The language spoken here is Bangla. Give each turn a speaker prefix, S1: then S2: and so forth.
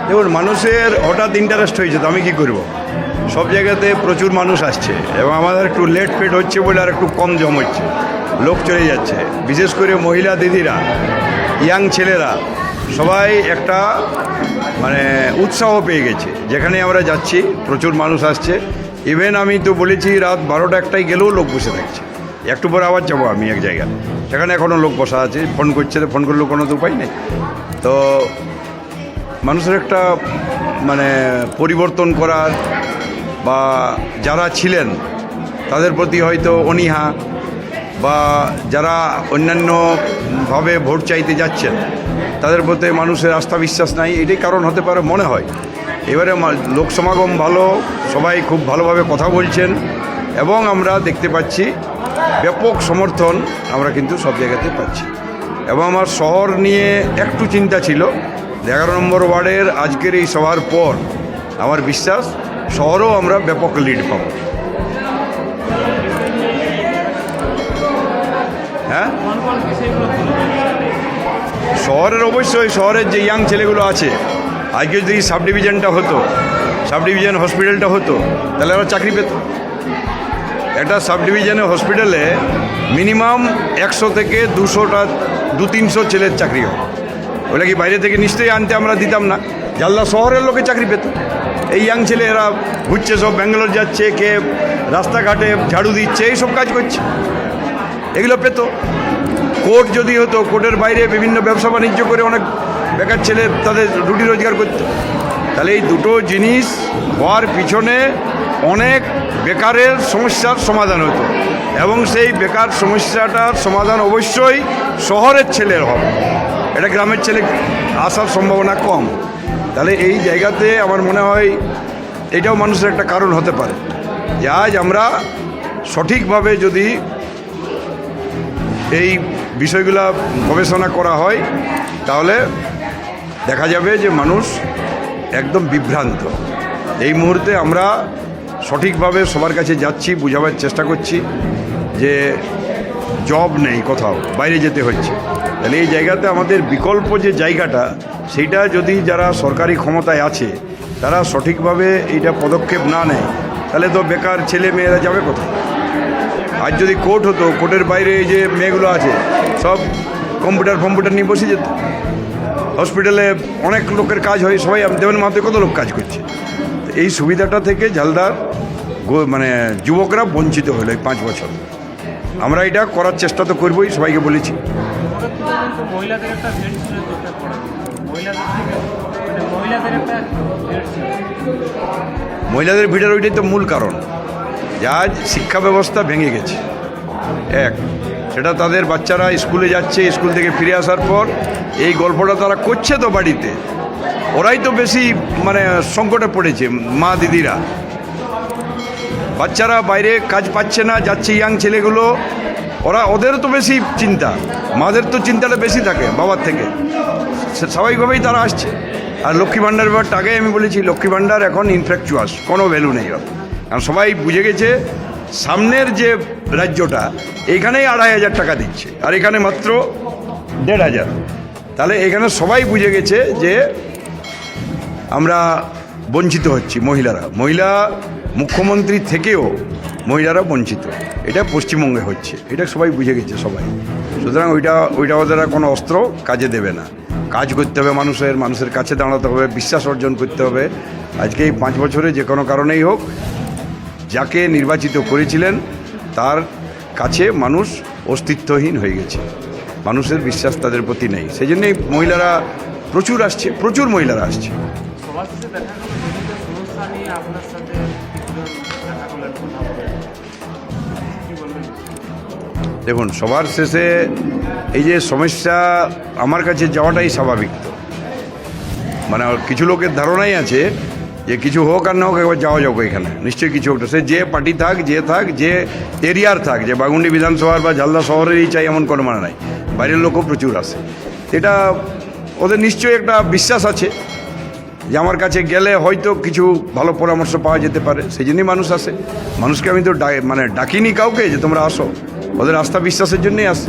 S1: দেখুন, মানুষের হঠাৎ ইন্টারেস্ট হয়েছে, তো আমি কী করব? সব জায়গাতে প্রচুর মানুষ আসছে এবং আমাদের একটু লেট ফেট হচ্ছে বলে আর একটু কম জম হচ্ছে, লোক চলে যাচ্ছে। বিশেষ করে মহিলা দিদিরা, ইয়াং ছেলেরা সবাই একটা মানে উৎসাহ পেয়ে গেছে। যেখানে আমরা যাচ্ছি প্রচুর মানুষ আসছে। ইভেন আমি তো বলেছি রাত 12টা 1টায় গেলেও লোক বসে থাকছে। একটু পরে আবার যাবো আমি এক জায়গায়, সেখানে এখনও লোক বসা আছে, ফোন করছে, ফোন করলেও কোনো তো উপায় নেই। তো মানুষের একটা মানে পরিবর্তন করার বা যারা ছিলেন তাদের প্রতি হয়তো অনীহা, বা যারা অন্যান্যভাবে ভোট চাইতে যাচ্ছেন তাদের প্রতি মানুষের আস্থা বিশ্বাস নাই, এটাই কারণ হতে পারে মনে হয়। এবারে লোক সমাগম ভালো, সবাই খুব ভালোভাবে কথা বলছেন এবং আমরা দেখতে পাচ্ছি ব্যাপক সমর্থন আমরা কিন্তু সব জায়গাতে পাচ্ছি। এবং আমার শহর নিয়ে একটু চিন্তা ছিল, 11 নম্বর ওয়ার্ডের আজকের এই সভার পর আমার বিশ্বাস শহরেও আমরা ব্যাপক লিড পাব। হ্যাঁ, শহরের অবশ্যই শহরের যে ইয়াং ছেলেগুলো আছে, আজকে যদি সাব ডিভিশনটা হতো, সাব ডিভিশন হসপিটালটা হতো, তাহলে ওরা চাকরি পেত। একটা সাব ডিভিশনের হসপিটালে মিনিমাম 100 থেকে 200টা 200-300 ছেলের চাকরি হয়। ওটা কি বাইরে থেকে নিশ্চয়ই আনতে আমরা দিতাম না, জানলা শহরের লোকে চাকরি পেত। এই ইয়াং ছেলে এরা ঘুরছে, সব ব্যাঙ্গালোর যাচ্ছে, কে রাস্তাঘাটে ঝাড়ু দিচ্ছে, এইসব কাজ করছে, এগুলো পেত। কোর্ট যদি হতো, কোর্টের বাইরে বিভিন্ন ব্যবসা বাণিজ্য করে অনেক বেকার ছেলে তাদের রুটি রোজগার করত। তাহলে এই দুটো জিনিস হওয়ার পিছনে অনেক বেকারের সমস্যার সমাধান হতো এবং সেই বেকার সমস্যাটার সমাধান অবশ্যই শহরের ছেলের হবে, এটা গ্রামের ছেলে আসার সম্ভাবনা কম। তাহলে এই জায়গাতে আমার মনে হয় এটাও মানুষের একটা কারণ হতে পারে যে আজ আমরা সঠিকভাবে যদি এই বিষয়গুলো গবেষণা করা হয় তাহলে দেখা যাবে যে মানুষ একদম বিভ্রান্ত। এই মুহূর্তে আমরা সঠিকভাবে সবার কাছে যাচ্ছি, বোঝাবার চেষ্টা করছি যে জব নেই, কোথাও বাইরে যেতে হচ্ছে। তাহলে এই জায়গাতে আমাদের বিকল্প যে জায়গাটা, সেইটা যদি যারা সরকারি ক্ষমতায় আছে তারা সঠিকভাবে এইটা পদক্ষেপ না নেয়, তাহলে তো বেকার ছেলে মেয়েরা যাবে কোথায়? আজ যদি কোর্ট হতো, কোর্টের বাইরে এই যে মেয়েগুলো আছে সব কম্পিউটার নিয়ে বসে যেত। হসপিটালে অনেক লোকের কাজ হয়, সবাই দেবেন মাত্র কত লোক কাজ করছে। এই সুবিধাটা থেকে ঝালদার মানে যুবকরা বঞ্চিত হলো এই 5 বছর। আমরা এটা করার চেষ্টা তো করবই, সবাইকে বলেছি। মহিলাদের ভিড়ের ওইটাই তো মূল কারণ, যে আজ শিক্ষা ব্যবস্থা ভেঙে গেছে। সেটা তাদের বাচ্চারা স্কুলে যাচ্ছে, স্কুল থেকে ফিরে আসার পর এই গল্পটা তারা করছে তো বাড়িতে, ওরাই তো বেশি মানে সংকটে পড়েছে। মা দিদিরা, বাচ্চারা বাইরে কাজ পাচ্ছে না, যাচ্ছে ইয়াং ছেলেগুলো, ওদের তো বেশি চিন্তা, মাদের তো চিন্তাটা বেশি থাকে বাবার থেকে, স্বাভাবিকভাবেই তারা আসছে। আর লক্ষ্মী ভাণ্ডার ব্যাপারটা আগে আমি বলেছি, লক্ষ্মী ভাণ্ডার এখন ইনফ্যাকচুয়াস, কোনো ভ্যালু নেই। কারণ সবাই বুঝে গেছে সামনের যে রাজ্যটা এইখানেই 2500 টাকা দিচ্ছে আর এখানে মাত্র 1500। তাহলে এখানে সবাই বুঝে গেছে যে আমরা বঞ্চিত হচ্ছি। মহিলা মুখ্যমন্ত্রী থেকেও মহিলারা বঞ্চিত, এটা পশ্চিমবঙ্গে হচ্ছে, এটা সবাই বুঝে গেছে সবাই। সুতরাং ওইটা ওদের কোনো অস্ত্র কাজে দেবে না। কাজ করতে হবে, মানুষের কাছে দাঁড়াতে হবে, বিশ্বাস অর্জন করতে হবে। আজকে এই 5 বছরে যে কোনো কারণেই হোক, যাকে নির্বাচিত করেছিলেন তার কাছে মানুষ অস্তিত্বহীন হয়ে গেছে, মানুষের বিশ্বাস তাদের প্রতি নেই। সেই জন্যই মহিলারা প্রচুর আসছে, প্রচুর মহিলারা আসছে। দেখুন, সবার শেষে এই যে সমস্যা আমার কাছে যাওয়াটাই স্বাভাবিক। তো মানে কিছু লোকের ধারণাই আছে যে কিছু হোক আর না হোক একবার যাওয়া যাবে এখানে, নিশ্চয়ই কিছু হোক। সে যে পার্টি থাক, যে এরিয়ার থাক, যে বাগুন্ডি বিধানসভার বা ঝালদা শহরেরই চাই এমন কোনো মানে নাই, বাইরের লোকও প্রচুর আসে। এটা ওদের নিশ্চয়ই একটা বিশ্বাস আছে যে আমার কাছে গেলে হয়তো কিছু ভালো পরামর্শ পাওয়া যেতে পারে, সেই জন্যই মানুষ আসে। মানুষকে আমি তো ডাকিনি কাউকে যে তোমরা আসো, ওদের আস্থা বিশ্বাসের জন্যই আসে।